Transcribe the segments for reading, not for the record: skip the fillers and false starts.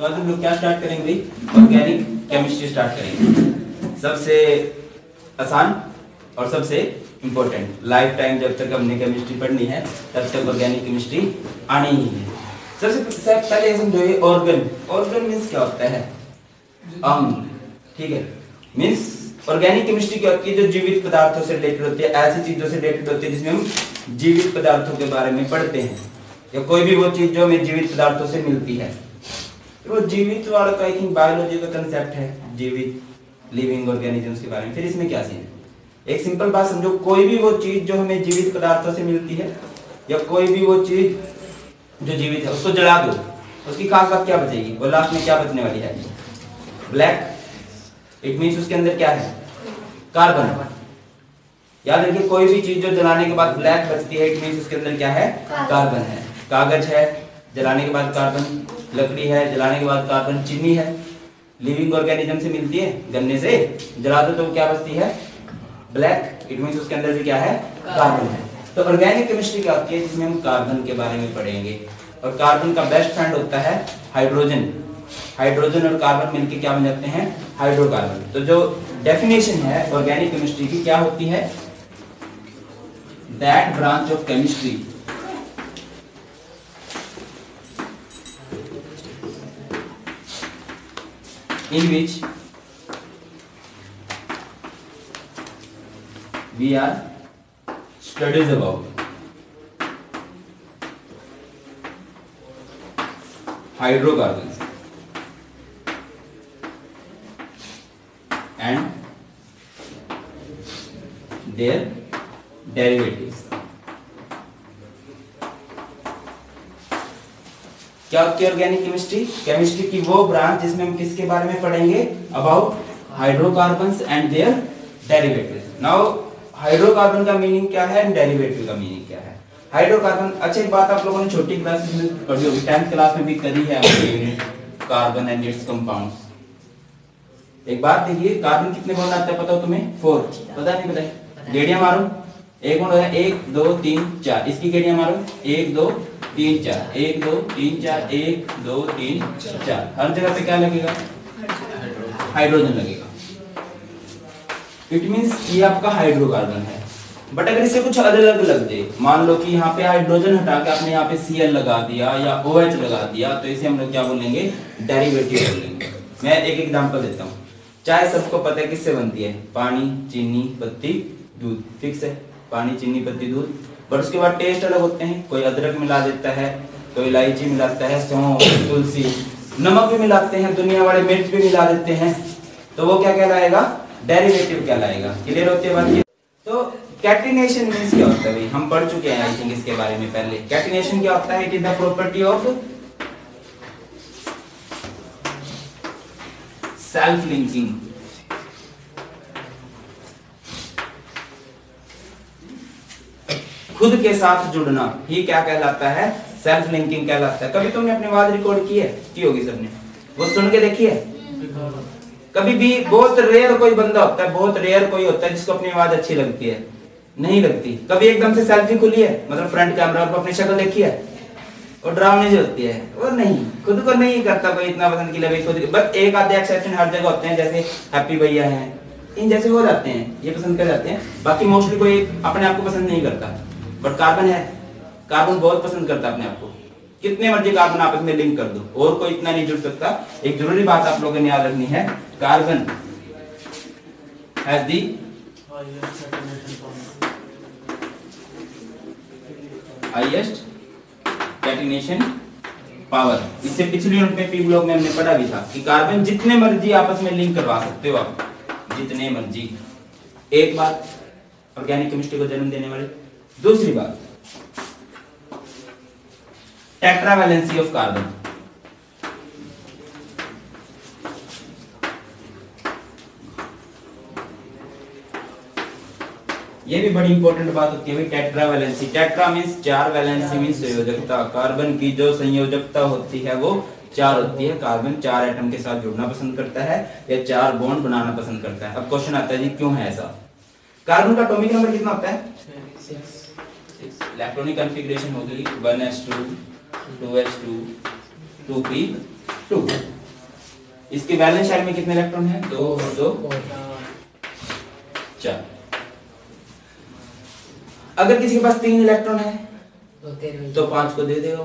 तो आज हम लोग क्या स्टार्ट करेंगे भाई? ऑर्गेनिक केमिस्ट्री स्टार्ट करेंगे। सबसे आसान और सबसे इम्पोर्टेंट। लाइफ टाइम जब तक हमने केमिस्ट्री पढ़नी है तब तक ऑर्गेनिक केमिस्ट्री आनी ही है। सबसे पहले समझो ये ऑर्गन मीन्स क्या होता है? अंग। ठीक है, मीन्स ऑर्गेनिक केमिस्ट्री क्या होती है? जो जीवित पदार्थों से रिलेटेड होती है, ऐसी चीजों से रिलेटेड होती है जिसमें हम जीवित पदार्थों के बारे में पढ़ते हैं, या कोई भी वो चीज जो हमें जीवित पदार्थों से मिलती है। तो वो जीवित वाला तो आई थिंक बायोलॉजी का कंसेप्ट है, जीवित लिविंग ऑर्गेनिजम्स के बारे में। फिर इसमें क्या सीन है? एक सिंपल बात समझो, कोई भी वो चीज जो हमें जीवित पदार्थों से मिलती है, या कोई भी वो चीज जो जीवित है, उसको जला दो, उसकी खास बात क्या बचेगी? वो लास्ट में क्या बचने वाली है? ब्लैक। इट मींस उसके अंदर क्या है? कार्बन। याद रखिए, कोई भी चीज जो जलाने के बाद ब्लैक बचती है, इट मींस उसके अंदर क्या है? कार्बन है। कागज है, जलाने के बाद कार्बन। लकड़ी है, जलाने के बाद कार्बन। चीनी है, लिविंग ऑर्गेनिज्म से मिलती है, गन्ने से जला दो तो क्या बचती है? ब्लैक। इट मींस उसके अंदर भी क्या है? कार्बन है। तो ऑर्गेनिक केमिस्ट्री क्या होती है? जिसमें हम कार्बन के बारे में पढ़ेंगे। और कार्बन का बेस्ट फ्रेंड होता है हाइड्रोजन। हाइड्रोजन और कार्बन मिलकर क्या बन जाते हैं? हाइड्रोकार्बन। तो जो डेफिनेशन है ऑर्गेनिक केमिस्ट्री की क्या होती है? That branch of chemistry in which we are studies about hydrocarbons and their derivatives। क्या होती है ऑर्गेनिक केमिस्ट्री? केमिस्ट्री की वो ब्रांच जिसमें हम किसके बारे में पढ़ेंगे? About hydrocarbons and their derivatives. Now hydrocarbon का मीनिंग क्या है एंड डेरिवेटिव का मीनिंग क्या है? हाइड्रोकार्बन, अच्छा एक बात आप लोगों ने छोटी क्लास में पढ़ी होगी, 10th क्लास में भी करी है unit carbon and it's compounds. एक बात देखिए, कार्बन कितने बॉन्ड आते हैं पता हो तुम्हें? 4। पता नहीं? पता? गेड़ियां मारो। एक बॉन्ड है 1 2 3 4। इसकी गेड़ियां मारो 1 2 3 4 1 2 3 4 1 2 3 4। हर जगह पे क्या लगेगा? हाइड्रोजन लगेगा। इट मींस ये आपका हाइड्रोकार्बन है। बट अगर इसे कुछ अलग लग दे, मान लो कि यहाँ पे हाइड्रोजन हटा के आपने यहाँ पे Cl लगा दिया या OH लगा दिया, तो इसे हम लोग क्या बोलेंगे? डेरिवेटिव बोलेंगे। मैं एक एग्जांपल देता हूँ। चाय सबको पता है किससे बनती है? पानी, चीनी, पत्ती, दूध। फिक्स है, पानी, चीनी, पत्ती, दूध। पर उसके बाद टेस्ट अलग होते हैं। कोई अदरक मिला देता है, कोई इलायची मिलाता है, सौंफ, तुलसी, नमक भी मिलाते हैं, दुनिया वाले मिर्च भी मिला देते हैं। तो वो क्या कहलाएगा? डेरिवेटिव कहलाएगा। क्लियर होती है बात ये? तो कैटिनेशन मींस क्या होता है भाई? हम पढ़ चुके हैं आई थिंक इसके बारे में पहले। कैटिनेशन क्या होता है? It is the property of self linking. खुद के साथ जुड़ना ही क्या कहलाता है? सेल्फ लिंकिंग कहलाता है। कभी तुमने अपनी आवाज रिकॉर्ड की है? की होगी सबने। वो सुन के देखी है? कभी भी बहुत रेयर कोई बंदा होता है, बहुत रेयर कोई होता है जिसको अपनी आवाज अच्छी लगती है। नहीं लगती। कभी एकदम से सेल्फी खुली है, मतलब फ्रंट कैमरा पर अपनी शक्ल देखी है? और डरावनी जो होती है वो नहीं, खुद को नहीं करता कोई इतना पसंद के लिए खुद। बस एक आधे एक्सेप्शन हर जगह होते हैं, जैसे हैप्पी भैया हैं, इन जैसे हो जाते हैं, ये पसंद कर जाते हैं। बाकी मोस्टली कोई अपने आप को पसंद नहीं करता। बट कार्बन है, कार्बन बहुत पसंद करता है अपने आप को। कितने मर्जी कार्बन आपस में लिंक कर दो, और कोई इतना नहीं जुड़ सकता। एक जरूरी बात आप लोगों ने याद रखनी है, carbon has the highest catenation power. इससे पिछली यूनिट में पी ब्लॉक में हमने पढ़ा भी था कि कार्बन जितने मर्जी आपस में लिंक करवा सकते हो आप, जितने मर्जी। एक बात ऑर्गेनिक केमिस्ट्री को जन्म देने वाली। दूसरी बात, टेट्रावैलेंसी ऑफ कार्बन। ये भी बड़ी इंपॉर्टेंट बात होती है tetravalency. Tetra means 4, valency means संयोजकता। कार्बन की जो संयोजकता होती है वो 4 होती है। कार्बन 4 एटम के साथ जुड़ना पसंद करता है या 4 बॉन्ड बनाना पसंद करता है। अब क्वेश्चन आता है जी क्यों है ऐसा? कार्बन का एटॉमिक नंबर कितना होता है? 6। इलेक्ट्रॉनिक कॉन्फ़िगरेशन होगी 1s2 2s2 2p 2। इसके वैलेंस शेल में कितने इलेक्ट्रॉन है? 2 और 2 4। अगर किसी के पास 3 इलेक्ट्रॉन है तो 5 को दे देगा।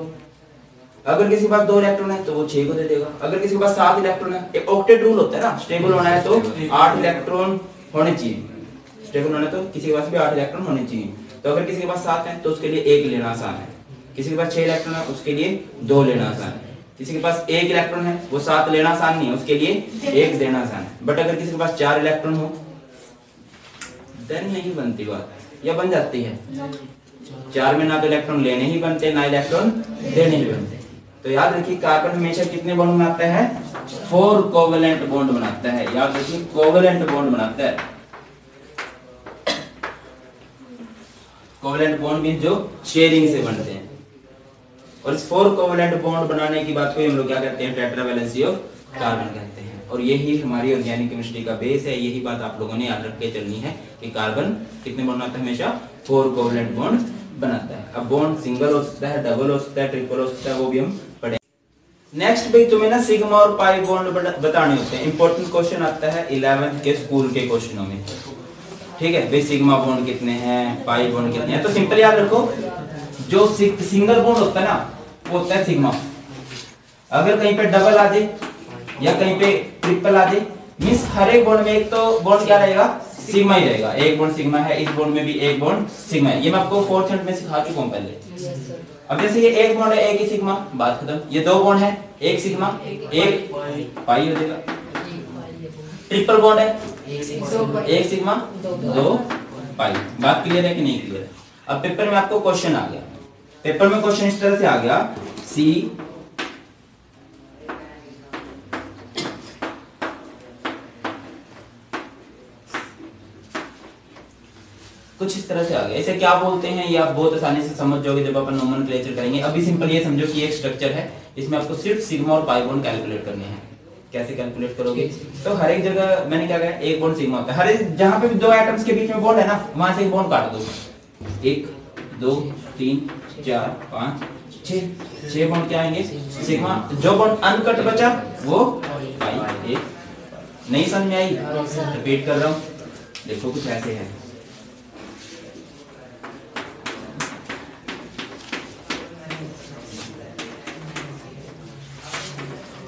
अगर किसी के पास 2 इलेक्ट्रॉन है तो वो 6 को दे देगा। अगर किसी के पास 7 इलेक्ट्रॉन है, एक ऑक्टेट रूल होता है ना, स्टेबल होना है तो 8 इलेक्ट्रॉन होने चाहिए। स्टेबल होना है तो किसी के पास भी 8 इलेक्ट्रॉन होने चाहिए। तो अगर किसी के पास 7 है तो उसके लिए 1 लेना आसान है। किसी के पास 6 इलेक्ट्रॉन है उसके लिए 2 लेना आसान है। किसी के पास 1 इलेक्ट्रॉन है वो 7 लेना आसान नहीं है, उसके लिए 1 देना आसान है। बट अगर किसी के पास 4 इलेक्ट्रॉन हो देन नहीं बनती बात, या बन जाती है। 4 में ना तो इलेक्ट्रॉन लेने ही बनते, ना इलेक्ट्रॉन देने ही बनते। तो याद रखिए कार्बन हमेशा कितने बॉन्ड बनाता है? 4 कोवेलेंट बॉन्ड बनाता है। याद रखिए कोवेलेंट बॉन्ड बनाता है। कोवेलेंट बॉन्ड मींस जो शेयरिंग से बनते हैं। और इस 4 कोवेलेंट बॉन्ड बनाने की बात को हम लोग क्या कहते हैं? टेट्रावैलेंसी ऑफ कार्बन कहते हैं। और यही हमारी ऑर्गेनिक केमिस्ट्री का बेस है। यही बात आप लोगों ने याद रख के चलनी है कि कार्बन कितने बॉन्ड बनाता है? हमेशा 4 कोवेलेंट बॉन्ड बनाता है। अब बॉन्ड सिंगल हो सकता है, डबल हो सकता है, ट्रिपल हो सकता है, वो भी हम पढ़ेंगे। नेक्स्ट भाई तुम्हें ना सिग्मा और पाई बॉन्ड बताने होते हैं। इंपॉर्टेंट क्वेश्चन आता है 11th के स्कूल के क्वेश्चनों में। ठीक है भाई, सिग्मा बॉन्ड कितने हैं, पाई बॉन्ड कितने हैं? तो सिंपल याद रखो, जो सिंगल बॉन्ड होता है ना वो होता है सिग्मा। अगर कहीं पे डबल आ जाए या कहीं पे ट्रिपल आ जाए, मींस हर एक बॉन्ड में एक तो बॉन्ड क्या रहेगा? सिग्मा ही रहेगा। एक बॉन्ड सिग्मा है, इस बॉन्ड में भी एक बॉन्ड सिग्मा है। ये मैं आपको 4th यूनिट में सिखा चुका हूं पहले। अब जैसे ये एक बॉन्ड है, एक ही सिग्मा, बात खत्म। ये 2 बॉन्ड है, एक सिग्मा एक पाई हो जाएगा। ट्रिपल बॉन्ड है, एक सिग्मा 2 पाई। बात क्लियर है कि नहीं क्लियर है? अब पेपर में आपको क्वेश्चन आ गया। पेपर में क्वेश्चन इस तरह से आ गया, सी कुछ इस तरह से आ गया। इसे क्या बोलते हैं ये आप बहुत आसानी से समझ जाओगे जब अपन नोमेनक्लेचर करेंगे। अभी सिंपल ये समझो कि एक स्ट्रक्चर है, इसमें आपको सिर्फ सिग्मा और पाई बॉन्ड कैलकुलेट करने हैं। कैसे कैलकुलेट करोगे? तो हर एक जगह मैंने क्या कहा, एक बॉन्ड सिग्मा होता है। हर एक जहां पे भी 2 एटम्स के बीच में बॉन्ड है ना, वहां से एक बॉन्ड काट दो। 1 2 3 4 5 6 बॉन्ड क्या आएंगे? सिग्मा। जो बॉन्ड अनकट बचा वो पाई। एक नहीं समझ में आई? रिपीट कर रहा हूं, देखो कुछ ऐसे है।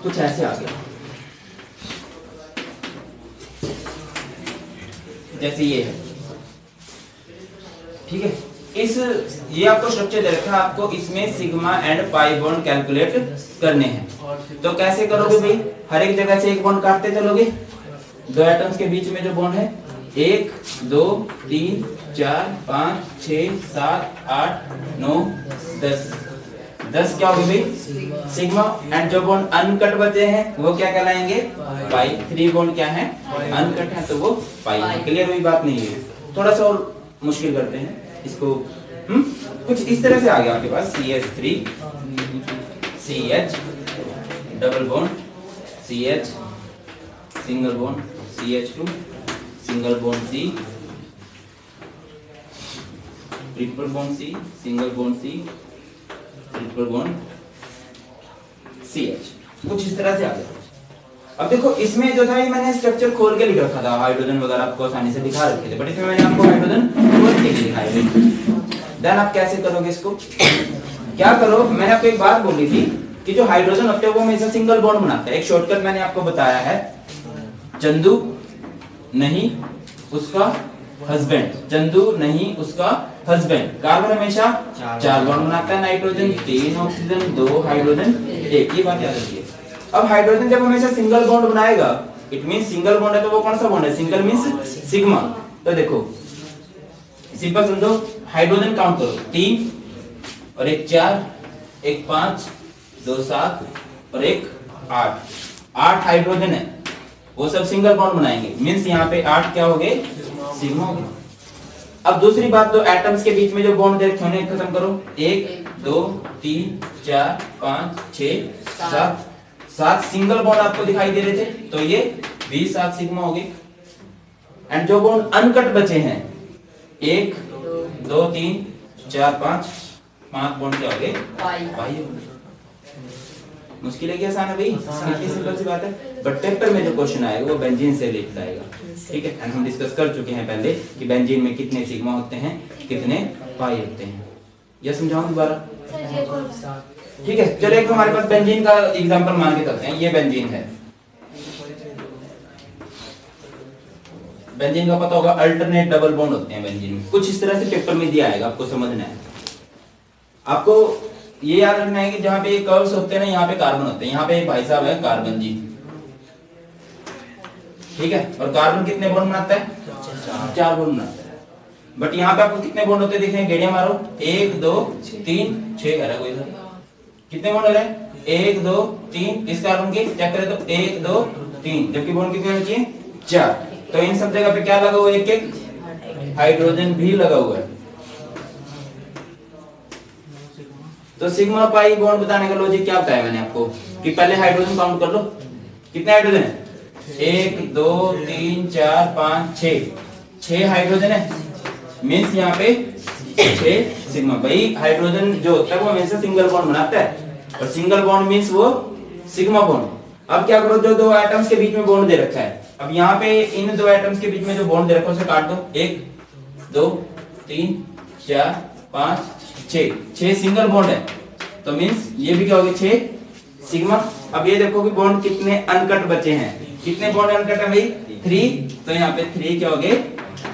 कुछ ऐसे आ गया, जैसे ये है। ठीक है, ये आपको स्ट्रक्चर दे रखा है, आपको इसमें sigma and pi bond calculate करने हैं। तो कैसे करोगे भाई? हर एक जगह से एक बॉन्ड काटते चलोगे। 2 एटम्स के बीच में जो बॉन्ड है, 1 2 3 4 5 6 7 8 9 10 10 क्या होगी भाई? सिग्मा। एंड जो बॉन्ड अनकट बचे हैं वो क्या कहलाएंगे? पाई। 3 बॉन्ड क्या है? अनकट है, तो वो पाई। क्लियर हुई बात? नहीं है? थोड़ा सा और मुश्किल करते हैं इसको। कुछ इस तरह से आ गया आपके पास, CH3 CH double bond CH single bond CH2 single bond C triple bond C single bond C triple bond CH। कुछ इस तरह से आ गया। अब देखो इसमें जो था ये मैंने स्ट्रक्चर खोल के लिख रखा था, हाइड्रोजन वगैरह आपको आसानी से दिखा रखे थे, बट इसमें मैंने आपको हाइड्रोजन खोल के दिखाए थे। देन आप कैसे करोगे इसको? क्या करो, मैंने आपको एक बात बोली थी कि जो हाइड्रोजन होते हैं वो हमेशा सिंगल बॉन्ड बनाते हैं। एक शॉर्टकट मैंने आपको बताया है, चंदू नहीं उसका हस्बैंड, चंदू नहीं उसका हस्बैंड। कार्बन हमेशा 4 बॉन्ड बनाता है, नाइट्रोजन 3 ऑक्सीजन 2 हाइड्रोजन 1। ये बात याद रखिए। अब हाइड्रोजन जब हमेशा सिंगल बॉन्ड बनाएगा, इट मींस सिंगल बॉन्ड है तो वो कौन सा बॉन्ड है? Single means sigma. तो देखो सिंपल समझो, हाइड्रोजन काउंट करो, 3 और 1 4 1 5 2 7 और 1 8। 8 हाइड्रोजन है, वो सब सिंगल बॉन्ड बनाएंगे, मींस यहाँ पे 8 क्या हो गए? सिग्मा हो गए। अब दूसरी बात, 2 एटम्स के बीच में जो बॉन्ड दे रखे हैं उन्हें खत्म करो। 1 2 3 4 5 6 7 सिंगल बॉन्ड आपको दिखाई दे रहे थे, तो ये 7 सिग्मा हो गए। एंड जो बॉन्ड अनकट बचे हैं, 1 2 3 4 5 बॉन्ड क्या हो गए? पाई हो गए। मुश्किल है कि आसान है भाई? इतनी सिंपल सी बात है। बट पेपर में जो क्वेश्चन आएगा वो बेंजीन से रिलेटेड आएगा, ठीक है। एंड हम डिस्कस कर चुके हैं पहले कि बेंजीन में कितने सिग्मा होते हैं, कितने पाई होते हैं। यह समझाऊं दोबारा? ठीक है। चलो एक हमारे पास बेंजीन का एग्जांपल मान के चलते हैं। ये बेंजीन है, बेंजीन का पता होगा अल्टरनेट डबल बॉन्ड होते हैं बेंजीन में। कुछ इस तरह से पेपर में दिया आएगा, आपको समझना है। आपको ये याद रखना है कि जहां पे ये कर्व्स होते हैं ना, यहाँ पे कार्बन होते हैं। यहाँ पे भाई साहब है कार्बन जी, ठीक है। और कार्बन कितने बॉन्ड बनाता है? 4 बॉन्ड बनाता है। बट यहाँ पे आपको कितने बॉन्ड होते दिख रहे हैं? गेड़िया मारो, 1 2 3 6 है कोई इधर। कितने बॉन्ड हो रहे हैं? 1 2 3। इस कार्बन की चेक करें तो 1 2 3, जबकि बॉन्ड कितने होने चाहिए? 4। तो इन सब जगह पे क्या लगा हुआ है? एक एक हाइड्रोजन भी लगा हुआ है। तो सिग्मा पाई बॉन्ड बताने का लॉजिक क्या बताया मैंने आपको कि पहले हाइड्रोजन काउंट कर लो। कितने हाइड्रोजन है? 1 2 3 4 5 6 हाइड्रोजन है। मींस यहाँ पे 6 सिग्मा। भाई हाइड्रोजन जो होता है वो हमेशा सिंगल बॉन्ड बनाता है, और सिंगल बॉन्ड मींस वो सिग्मा बॉन्ड। अब क्या करो, जो दो एटम्स के बीच में बॉन्ड दे रखा है, अब यहाँ पे इन दो एटम्स के बीच में जो बॉन्ड दे रखा है उसे काट दो। 1 2 3 4 5 6 सिंगल बॉन्ड है। तो मींस ये भी क्या हो गया? 6 सिग्मा। अब ये देखो कि बॉन्ड कितने अनकट बचे हैं। कितने बॉन्ड अनकट है भाई? 3। तो यहाँ पे 3 क्या हो गए?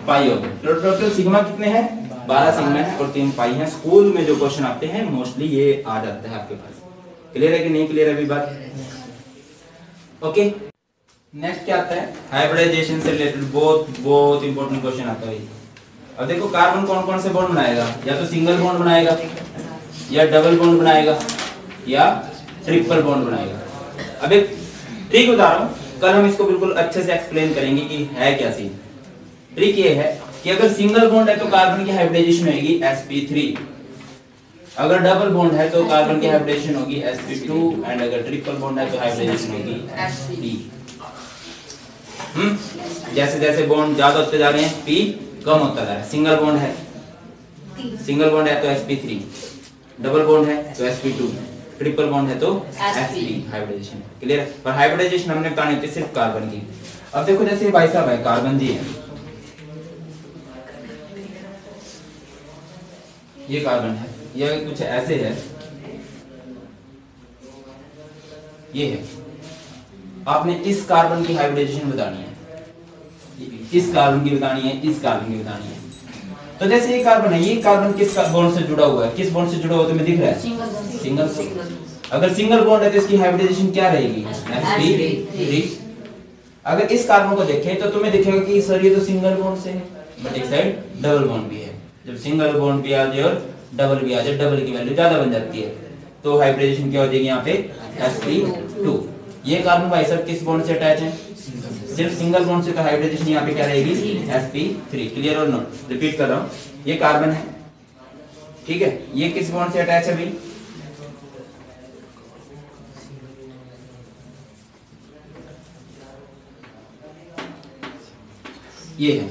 पाई हो गए। टोटल सिग्मा कितने हैं? 12 सिग्मा है और 3 पाई है। स्कूल में जो क्वेश्चन आते हैं मोस्टली ये आ जाता है आपके पास। क्लियर है कि नहीं क्लियर है अभी बात? ओके। नेक्स्ट क्या आता है? हाइब्रिडाइजेशन से रिलेटेड बहुत इंपॉर्टेंट क्वेश्चन आता है। अब देखो कार्बन कौन कौन से बॉन्ड बनाएगा? या तो सिंगल बॉन्ड बनाएगा, या डबल बॉन्ड बनाएगा, या ट्रिपल बॉन्ड बनाएगा। अब एक ट्रिक बता रहा हूं, कल हम इसको बिल्कुल अच्छे से एक्सप्लेन करेंगे कि है क्या सीन। ट्रिक ये है कि अगर सिंगल बॉन्ड है तो कार्बन की हाइब्रिडाइजेशन होगी sp3। अगर डबल बॉन्ड है तो कार्बन की हाइब्रिडाइजेशन होगी sp2, एंड अगर ट्रिपल बॉन्ड है तो हाइब्रिडाइजेशन होगी sp। जैसे जैसे बॉन्ड ज्यादा होते जा रहे हैं p कम होता जा रहा है। सिंगल बॉन्ड है तो sp3, डबल बॉन्ड है तो sp2, ट्रिपल बॉन्ड है तो sp। हाइब्रिडाइजेशन क्लियर है। पर हाइब्रिडाइजेशन हमने बतानी होती है सिर्फ कार्बन की। अब देखो जैसे भाई साहब है कार्बन जी है, ये कार्बन है, ये कुछ ऐसे है, ये है। आपने इस कार्बन की हाइब्रिडाइजेशन बतानी है, इस कार्बन की बतानी है, इस कार्बन की बतानी है। तो जैसे ये कार्बन है, ये कार्बन किस बॉन्ड से जुड़ा हुआ है? किस बॉन्ड से जुड़ा हुआ तुम्हें दिख रहा है? सिंगल। अगर सिंगल बॉन्ड है तो इसकी हाइब्रिडाइजेशन क्या रहेगी? sp3। अगर इस कार्बन को देखें तो तुम्हें दिखेगा कि सर ये तो सिंगल बॉन्ड से है, बट एक साइड डबल बॉन्ड भी है। जब सिंगल बॉन्ड भी आ जाए और डबल भी आ जाए, डबल की वैल्यू ज्यादा बन जाती है, तो हाइब्रिडाइजेशन क्या हो जाएगी यहाँ पे? sp2। ये कार्बन भाई साहब किस बॉन्ड से अटैच है? सिर्फ सिंगल बॉन्ड से, तो हाइब्रिडाइजेशन यहाँ पे क्या रहेगी? sp3। क्लियर और नोट? रिपीट कर रहा हूँ, ये कार्बन है, ठीक है। ये किस बॉन्ड से अटैच है भाई? ये है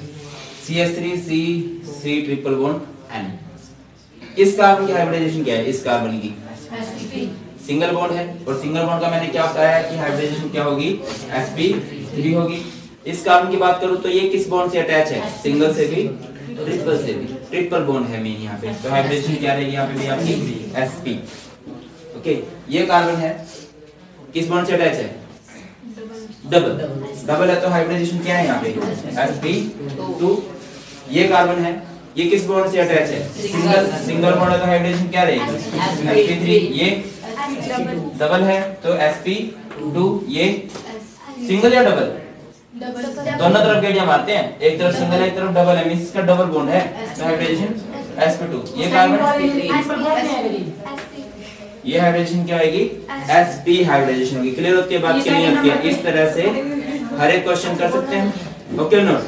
CH3C ट्रिपल बॉन्ड N। इस कार्बन की हाइब्रिडाइजेशन क्या है? इस कार्बन की सिंगल बॉन्ड है, और सिंगल बॉन्ड का मैंने क्या बताया कि हाइब्रिडाइजेशन क्या होगी? sp3 होगी। इस कार्बन की बात करूं तो ये किस बॉन्ड से अटैच है? सिंगल से भी, ट्रिपल से भी। ट्रिपल बॉन्ड है मेन यहाँ पे, तो हाइब्रिडेशन क्या रहेगी यहाँ पे भी आपकी? sp। ओके, ये कार्बन है, किस बॉन्ड से अटैच है? डबल है, तो हाइब्रिडेशन क्या है यहाँ पे? sp2। ये कार्बन है, ये किस बॉन्ड से अटैच है? सिंगल बॉन्ड है, तो हाइब्रिडेशन क्या रहेगी? sp3। ये डबल है तो sp2। ये सिंगल या डबल? दोनों तरफ गेड़ियां मारते हैं, एक तरफ सिंगल है एक तरफ डबल है, मींस इसका डबल बॉन्ड है, तो हाइब्रिडेशन sp2। ये कार्बन, ये हाइब्रिडेशन क्या होगी? sp हाइब्रिडेशन होगी। क्लियर होती है बात? क्लियर होती है। इस तरह से हर एक क्वेश्चन कर सकते हैं। Okay note?